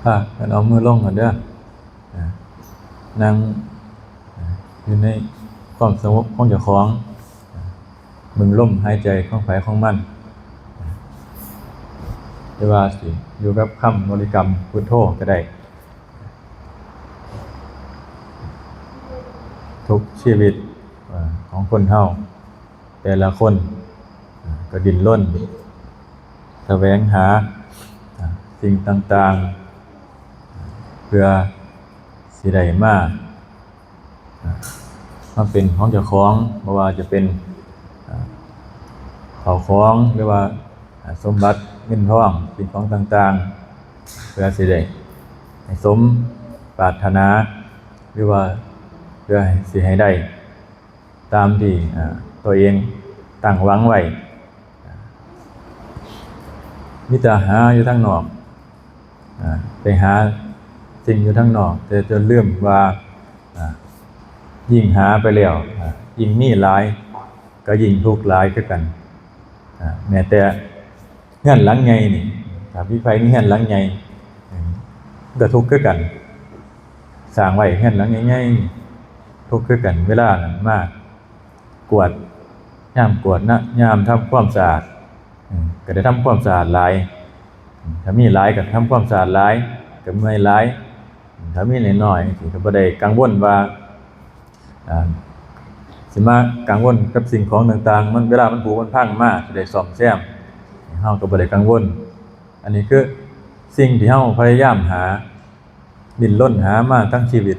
พากันเอามือลงกันเด้อนั่งอยู่ในความสงบของเจ้าของมึงลมหายใจของไผของมันหรือว่าสิอยู่กับคำบริกรรมพุทโธก็ได้ทุกชีวิตของคนเฮาแต่ละคนก็ดิ้นรนแสวงหาสิ่งต่างๆเพื่อสิได้มาเป็นของเจ้าของบ่ว่าจะเป็นข้าวของหรือว่าสมบัติเงินทองสิ่งของต่างๆเพื่อสิได้ให้สมปรารถนาหรือว่าเพื่อสิให้ได้ตามที่ตัวเองตั้งหวังไว้มิตรหาอยู่ทางนอกไปหาสิ่งอยู่ทางนอกแต่จนลืมว่ายิ่งหาไปแล้วยิ่งมีหลายก็ยิ่งทุกข์หลายคือกันแม้แต่เฮือนหลังใหญ่นี่ถ้ามีไฟมีเฮือนหลังใหญ่ก็ทุกข์คือกันสร้างไว้เฮือนหลังใหญ่ๆทุกข์คือกันเวลานั้นมากวดยามกวดนะยามทำความสะอาดก็ได้ทำความสะอาดหลายถ้ามีหลายก็ทำความสะอาดหลายก็เมื่อยหลายถ้ามีน้อยๆก็บ่ได้กังวลว่าสิมากังวลกับสิ่งของต่างๆมันเวลามันผุมันพังมาสิได้ซ่อมแซมเฮาก็บ่ได้กังวลอันนี้คือสิ่งที่เฮาพยายามหาดิ้นรนหามาทั้งชีวิต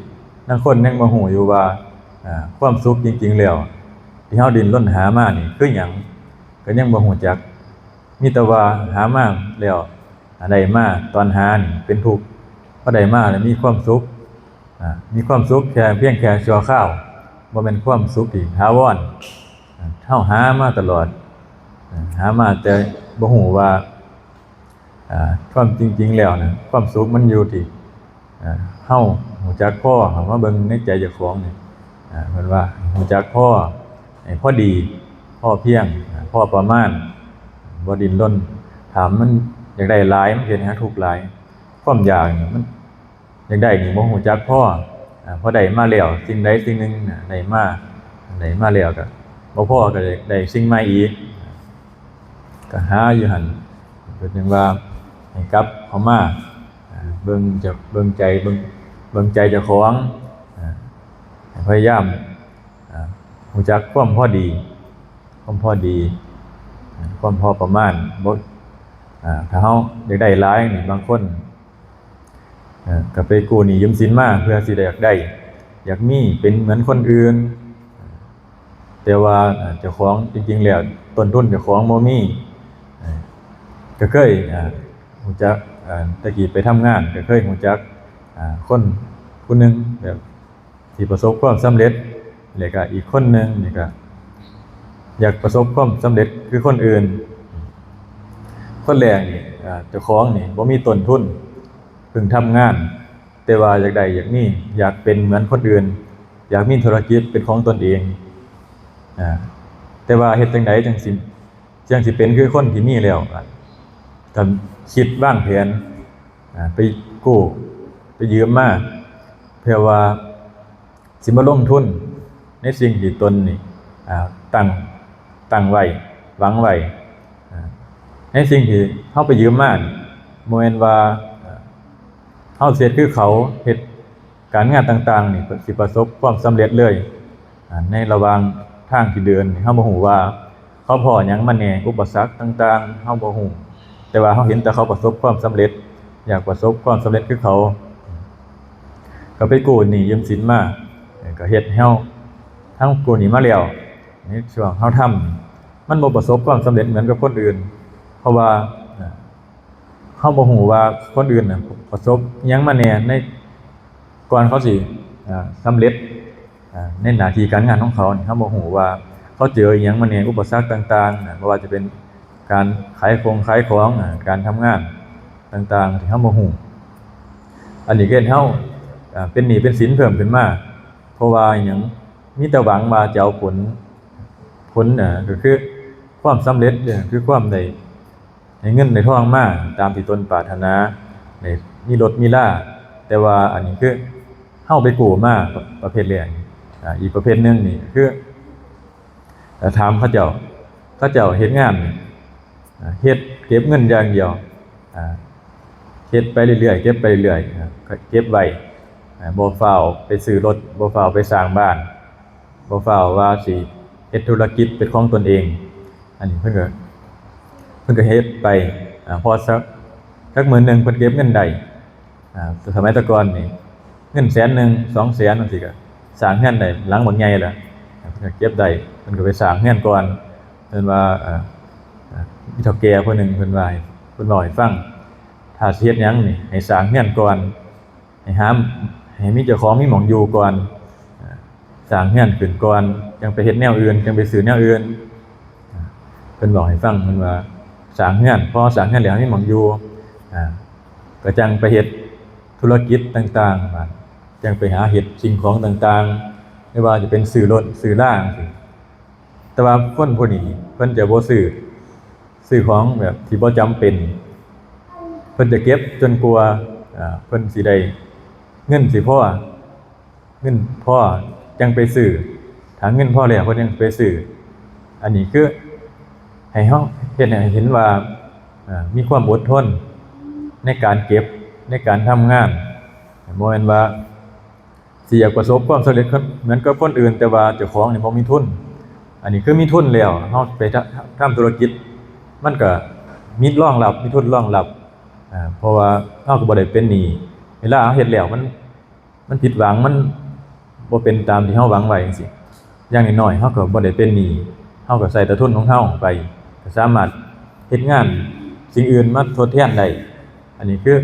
บางคนยังบ่ฮู้อยู่ว่าความสุขจริงๆแล้วที่เฮาดิ้นรนหามานี่คือหยังก็ยังบ่ฮู้จักมีแต่ว่าหามาแล้วได้มาตอนหานี่เป็นทุกข์พอได้มาแล้วมีความสุขมีความสุขแค่เพียงแค่ชั่วคราวบ่แม่นความสุขที่ถาวรเฮาหามาตลอดหามาแต่บ่ฮู้ว่าความจริงๆแล้วนะความสุขมันอยู่ที่เฮารู้จักพอมาเบิ่งในใจเจ้าของนี่เพิ่นว่ารู้จักพอให้พอดีพอเพียงพอประมาณบ่ดิ้นรนถามมันอยากได้หลายมันเฮ็ดให้ทุกข์หลายความอยากนี่มันอยากได้นี่บ่รู้จักพอได้มาแล้วสิ่งใดสิ่งหนึ่งได้มาแล้วก็บ่พอก็ได้สิ่งใหม่อีกก็หาอยู่หั่นเพิ่นว่าให้กลับเข้ามาเบิ่งใจเจ้าของพยายามรู้จักความพอดีความพอประมาณบ่ถ้าเฮาอยากได้หลายนี่บางคนก็ไปกู้หนี้ยืมสินมาเพื่อสิได้อยากมีเป็นเหมือนคนอื่นแต่ว่าเจ้าของจริงๆแล้วต้นทุนเจ้าของบ่มีก็เคยรู้จักตะกี้ไปทำงานก็เคยรู้จักคนผู้นึงแบบที่ประสบความสำเร็จแล้วก็อีกคนนึงนี่ก็อยากประสบความสำเร็จคือคนอื่นคนแรกนี่เจ้าของนี่บ่มีต้นทุนเพิ่งทำงานแต่ว่าอยากมีอยากเป็นเหมือนคนอื่นอยากมีธุรกิจเป็นของตนเองแต่ว่าเฮ็ดจังไดจังสิเป็นคือคนที่มีแล้วก็คิดวางแผนไปกู้ไปยืมมาเพื่อว่าสิมาลงทุนในสิ่งที่ตนนี่ตั้งไว้หวังไว้ในสิ่งที่เฮาไปยืมมาบ่แม่นว่าเฮาเฮ็ดคือเขาเฮ็ดการงานต่างๆนี่สิประสบความสำเร็จเลยในระหว่างทางที่เดินเฮาบ่ฮู้ว่าเขาพ้อหยังมาแหน่อุปสรรคต่างๆเฮาบ่ฮู้แต่ว่าเฮาเห็นแต่เขาประสบความสำเร็จอยากประสบความสำเร็จคือเขาก็ไปกู้หนี้ยืมสินมาก็เฮ็ดให้เฮาทั้งกู้หนี้มาแล้วในช่วงเฮาทำมันบ่ประสบความสำเร็จเหมือนกับคนอื่นเพราะว่าเฮาบ่ฮู้ว่าคนอื่นน่ะประสบหยังมาแหน่ในก่อนเขาสิสำเร็จในหน้าที่การงานของเขาเฮาบ่ฮู้ว่าเขาเจอหยังมาแหน่อุปสรรคต่างๆบ่ว่าจะเป็นการขายของการทำงานต่างๆที่เฮาบ่ฮู้อันนี้ก็เฮ็ดเฮาเป็นหนี้เป็นสินเพิ่มขึ้นมาเพราะว่าหยังมีแต่หวังว่าจะเอาผลก็คือความสำเร็จคือความได้เงินได้ทองมาตามที่ตนปรารถนา ได้มีรถมีลาแต่ว่าอันนี้คือเฮาไปกู้มาประเภทแรกอีกประเภทหนึงนี่คือถามเขาเจ้าเฮ็ดงานเฮ็ดเก็บเงินอย่างเดียวเฮ็ดไปเรื่อยๆเก็บไปเรื่อยๆเก็บไว้บ่ฟ้าวไปซื้อรถบ่ฟ้าวไปสร้างบ้านบ่ฟ้าวว่าสิเฮ็ดธุรกิจเป็นของตนเองอันนี้เพิ่นก็เฮ็ดไปพอสักมื้อนึงเพิ่นเก็บเงินได้สมัยแต่ก่อนนี่เงิน100,000 200,000จังซี่ก็สร้างเรือนได้หลังบักใหญ่แล้วเพิ่นก็เก็บได้เพิ่นก็ไปสร้างเรือนก่อนเพิ่นว่ามีเฒ่าแก่ผู้หนึงเพิ่นว่าเพิ่นเว้าให้ฟังถ้าสิเฮ็ดหยังนี่ให้สร้างเรือนก่อนให้มีเจ้าของมีหม้องอยู่ก่อนสร้างเรือนขึ้นก่อนจังไปเฮ็ดแนวอื่นจังไปซื้อแนวอื่นเพิ่นบอกให้ฟังเพิ่นว่าสร้างเรือนพอสร้างเรือนแล้วมีหม้องอยู่ก็จังไปเฮ็ดธุรกิจต่างๆจังไปหาเฮ็ดสิ่งของต่างๆไม่ว่าจะเป็นซื้อรถซื้อลาจังซี่แต่ว่าคนผู้นี้เพิ่นจะบ่ซื้อของแบบที่บ่จำเป็นเพิ่นจะเก็บจนกว่าเพิ่นสิได้เงินสิพอจังไปซื้อถ้าเงินพอแล้วเพิ่นยังไปซื้ออันนี้คือให้เฮาเฮ็ดให้เห็นว่ามีความอดทนในการเก็บในการทำงานบ่แม่นว่าสิอยากประสบความสำเร็จเหมือนกับคนอื่นแต่ว่าเจ้าของนี่บ่มีทุนอันนี้คือมีทุนแล้วเฮาไปทำธุรกิจมันก็มีรองรับมีทุนรองรับเพราะว่าเฮาก็บ่ได้เป็นหนี้เวลาเฮาเฮ็ดแล้วมันผิดหวังมันบ่เป็นตามที่เฮาหวังไว้จังซี่อย่างน้อยๆเฮาก็บ่ได้เป็นหนี้เฮาก็ใช้แต่ทุนของเฮาไปก็สามารถเฮ็ดงานสิ่งอื่นมาทดแทนได้อันนี้คือ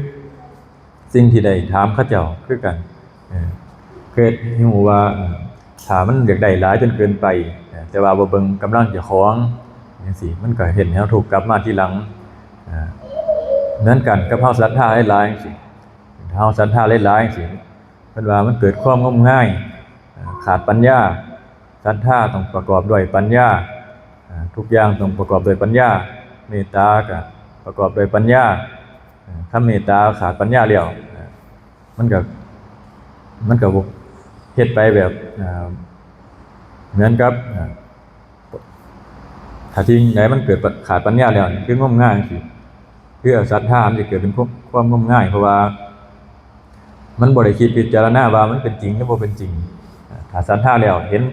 สิ่งที่ได้ถามเขาเจ้าคือกันเคยฮู้ว่าถ้ามันอยากได้หลายจนเกินไปแต่ว่าบ่เบิ่งกำลังเจ้าของจังซี่มันก็เฮ็ดให้เฮาทุกข์กลับมาทีหลังเหมือนกันกับเฮาศรัทธาหลายๆจังซี่ถ้าเฮาศรัทธาหลายๆจังซี่เพิ่นว่ามันเกิดความงมงายขาดปัญญาศรัทธาต้องประกอบด้วยปัญญาทุกอย่างต้องประกอบด้วยปัญญาเมตตาก็ประกอบด้วยปัญญาถ้าเมตตาขาดปัญญาแล้วมันก็เฮ็ดไปแบบเหมือนกับถ้าจริงไหนมันเกิดขาดปัญญาแล้วคืองมงายจังซี่คือศรัทธามันจะเกิดเป็นความงมงายเพราะว่ามันบ่ได้คิดพิจารณาว่ามันเป็นจริงหรือบ่เป็นจริงถ้าศรัทธาแล้วเห็น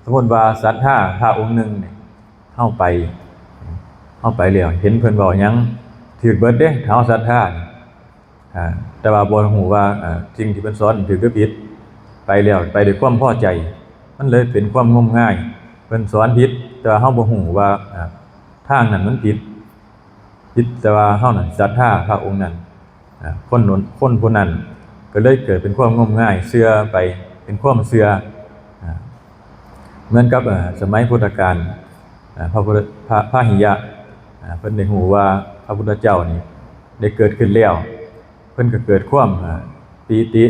สมมุติว่าศรัทธาพระองค์หนึ่งนี่เฮาไปแล้วเห็นเพิ่นเว้าหยังถูกเบิดเด้ถ้าเฮาศรัทธาแต่ว่าบ่ฮู้ว่าสิ่งที่เพิ่นสอนถูกหรือผิดไปแล้วไปด้วยความพอใจมันเลยเป็นความงมงายเพิ่นสอนผิดแต่ว่าเฮาบ่ฮู้ว่าทางนั้นมันผิดแต่ว่าเฮานั้นศรัทธาพระองค์นั้นคนผู้นั้นก็เลยเกิดเป็นความงมงายเชื่อไปเป็นความเชื่อเหมือนกับสมัยพุทธกาลพระหิยะเพิ่นได้ฮู้ว่าพระพุทธเจ้านี่ได้เกิดขึ้นแล้วเพิ่นก็เกิดความปีติ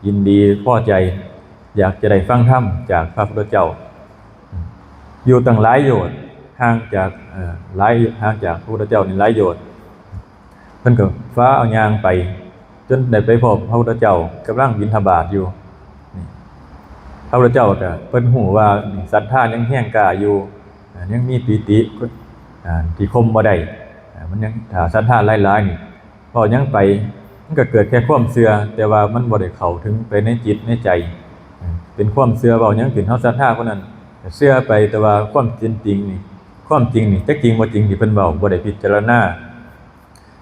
ยินดีพอใจอยากจะได้ฟังธรรมจากพระพุทธเจ้าอยู่ตั้งหลายโยชน์ห่างจากพระพุทธเจ้านี่หลายโยชน์เพิ่นก็ฟ้าเอายางไปจนได้ไปพบพระพุทธเจ้ากำลังบิณฑบาตอยู่พระพุทธเจ้าก็เพิ่นฮู้ว่าศรัทธายังแห้งกล้าอยู่ยังมีปีติที่ข่มบ่ได้มันยังถ้าศรัทธาหลายๆนี่พอยังไปมันก็เกิดแค่ความเชื่อแต่ว่ามันบ่ได้เข้าถึงไปในจิตในใจเป็นความเชื่อเว้าหยังขึ้นเฮาศรัทธาคนนั้นเชื่อไปแต่ว่าความจริงนี่จักจริงบ่จริงที่เพิ่นเว้าบ่ได้พิจารณา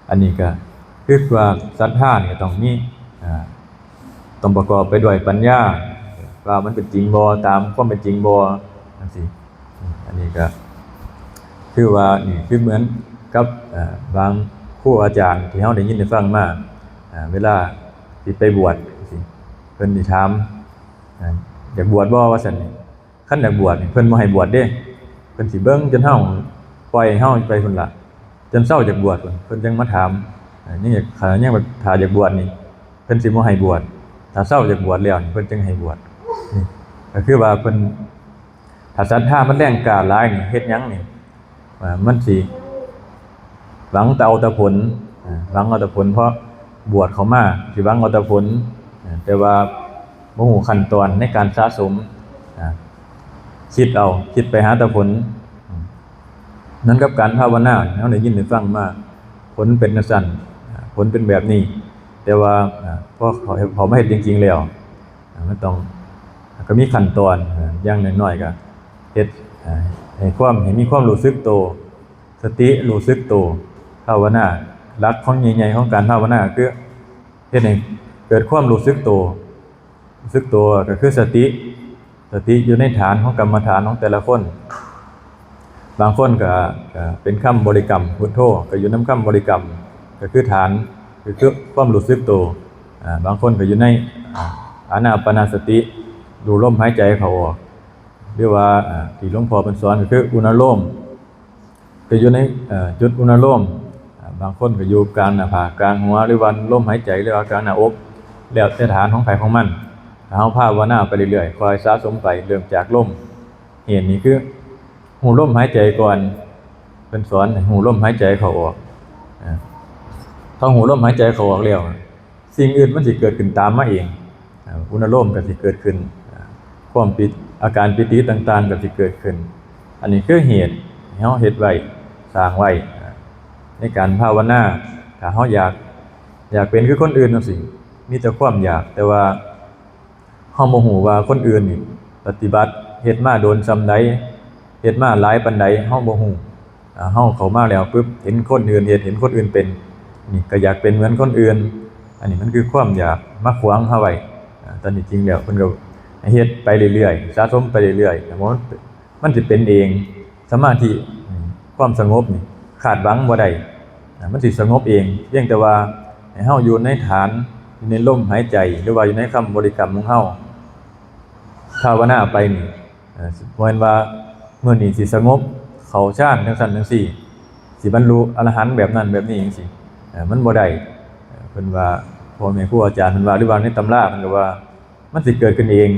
อันนี้ก็คือว่าศรัทธานี่ต้องมีต้องประกอบไปด้วยปัญญาว่ามันเป็นจริงบ่ตามความเป็นจริงบ่จังซี่อันนี้ก็คือว่านี่คือเหมือนกับบางครูอาจารย์ที่เฮาได้ยินได้ฟังมาเวลาสิไปบวชจังซี่เพิ่นสิถามอยากบวชบ่ว่าซั่นนี่คันอยากบวชนี่เพิ่นบ่ให้บวชเด้เพิ่นสิเบิ่งจนเฮาปล่อยเฮาไปพุ่นล่ะจนเซาจากบวชเพิ่นจังมาถามยังอยากถ้าอยากบวชนี่เพิ่นสิบ่ให้บวชถ้าเซาจากบวชแล้วนี่เพิ่นจึงให้บวชนี่ก็คือว่าเพิ่นถ้าศรัทธามันแรงกล้าหลายนี่เฮ็ดหยังนี่มันสิหวังแต่เอาแต่ผลเพราะ บวชเข้ามาสิหวังเอาแต่ผลแต่ว่าบ่ฮู้ขั้นตอนในการสะสมคิดไปหาแต่ผลนั้นกับการภาวนาเฮาได้ยินได้ฟังมาผลเป็นจังซั่นผลเป็นแบบนี้แต่ว่าพอเขามาเฮ็ดจริงๆแล้วมันต้องก็มีขั้นตอนอย่างน้อยๆก็เฮ็ดให้มีความรู้สึกตัวสติรู้สึกตัวภาวนาหลักของใหญ่ๆของการภาวนาคือเฮ็ดให้เกิดความรู้สึกตัวก็คือสติอยู่ในฐานของกรรมฐานของแต่ละคนบางคนก็เป็นคำบริกรรมพุทโธก็อยู่นำคำบริกรรมก็คือฐานคือความรู้สึกตัวบางคนก็อยู่ในอานาปานสติดูลมหายใจเข้าออกหรือว่าที่หลวงพ่อเพิ่นสอนก็คืออุณโลมก็อยู่ในจุดอุณโลมบางคนก็อยู่กลางหน้าผากกลางหัวหรือว่าลมหายใจหรือว่ากลางหน้าอกแล้วแต่ฐานของไผของมันเฮาภาวนาไปเรื่อยๆคอยสะสมไปเริ่มจากลมเหตุนี้คือหูลมหายใจก่อนเพิ่นสอนให้หูลมหายใจเข้าออกพอหูลมหายใจเข้าออกแล้วสิ่งอื่นมันสิเกิดขึ้นตามมาเองอุณโลมก็สิเกิดขึ้นความปิดอาการปิติต่างๆก็สิเกิดขึ้นอันนี้คือเหตุให้เฮาเฮ็ดไว้สร้างไว้ในการภาวนาถ้าเฮาอยากเป็นคือคนอื่นจังซี่มีแต่ความอยากแต่ว่าเฮาบ่ฮู้ว่าคนอื่นนี่ปฏิบัติเฮ็ดมาโดนส่ำใดเฮ็ดมาหลายปานใดเฮาบ่ฮู้เฮาเข้ามาแล้วปึ๊บเห็นคนอื่นเฮ็ดเห็นคนอื่นเป็นนี่ก็อยากเป็นเหมือนคนอื่นอันนี้มันคือความอยากมาขวางเฮาไว้ตอนนี้จริงแล้วเพิ่นก็เฮ็ดไปเรื่อยๆสะสมไปเรื่อยๆแต่มันสิเป็นเองสมาธิความสงบนี่คาดหวังบ่ได้มันสิสงบเองเพียงแต่ว่าให้เฮาอยู่ในฐานอยู่ในลมหายใจหรือว่าอยู่ในคำบริกรรมของเฮาภาวนาไปนี่บ่แม่นว่ามื้อนี้สิสงบเข้าฌานจังซั่นจังซี่สิบรรลุอรหันต์แบบนั้นแบบนี้จังซี่มันบ่ได้เพิ่นว่าพ่อแม่ครูอาจารย์เพิ่นว่าหรือว่าในตำราเพิ่นก็ว่ามันสิเกิดขึ้นเอง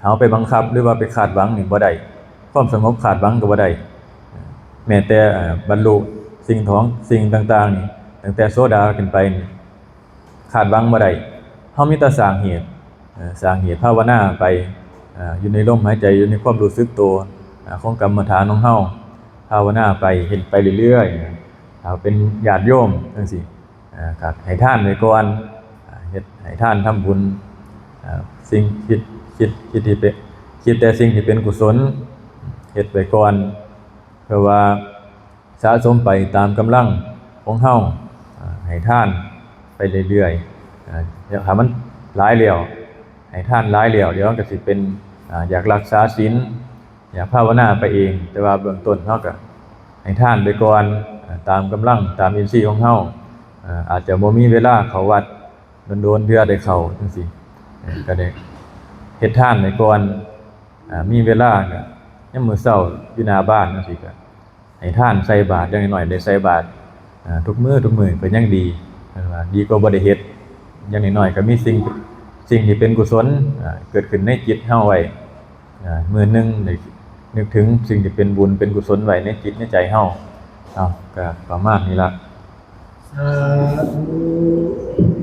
เฮาไปบังคับหรือว่าไปคาดหวังนี่บ่ได้ความสงบคาดหวังก็บ่ได้แม้แต่บรรลุสิ่งต่างๆนี่ตั้งแต่โสดาขึ้นไปนี่คาดหวังบ่ได้เฮามีแต่สร้างเหตุภาวนาไปอยู่ในลมหายใจอยู่ในความรู้สึกตัวของกรรมฐานของเฮาภาวนาไปเห็นไปเรื่อยๆถ้าเป็นญาติโยมจังซี่ก็ให้ทานไว้ก่อนเฮ็ดให้ทานทำบุญสิ่งคิดที่เป็นคิดแต่สิ่งที่เป็นกุศลเฮ็ดไว้ก่อนเพื่อว่าสะสมไปตามกำลังของเฮาให้ทานไปเรื่อยๆถ้ามันหลายแล้วให้ทานหลายแล้วเดี๋ยวมันก็สิเป็นอยากรักษาศีลอยากภาวนาไปเองแต่ว่าเบื้องต้นเฮาก็ให้ทานไปก่อนตามกำลังตามอินทรีย์ของเฮาอาจจะบ่มีเวลาเข้าวัดโดนๆเทื่อได้เข้าจังซี่ก็ได้เฮ็ดทานไปก่อนมีเวลาก็ยามมื้อเช้าอยู่หน้าบ้านจังซี่ก็ให้ทานใส่บาตรอย่างน้อยๆได้ใส่บาตรทุกมื้อก็ยังดีว่าดีกว่าบ่ได้เฮ็ดอย่างน้อยๆก็มีสิ่งที่เป็นกุศลเกิดขึ้นในจิตเฮาไว้มื้อนึงได้นึกถึงสิ่งที่เป็นบุญเป็นกุศลไว้ในจิตในใจเฮาก็ประมาณนี้ล่ะสาธุ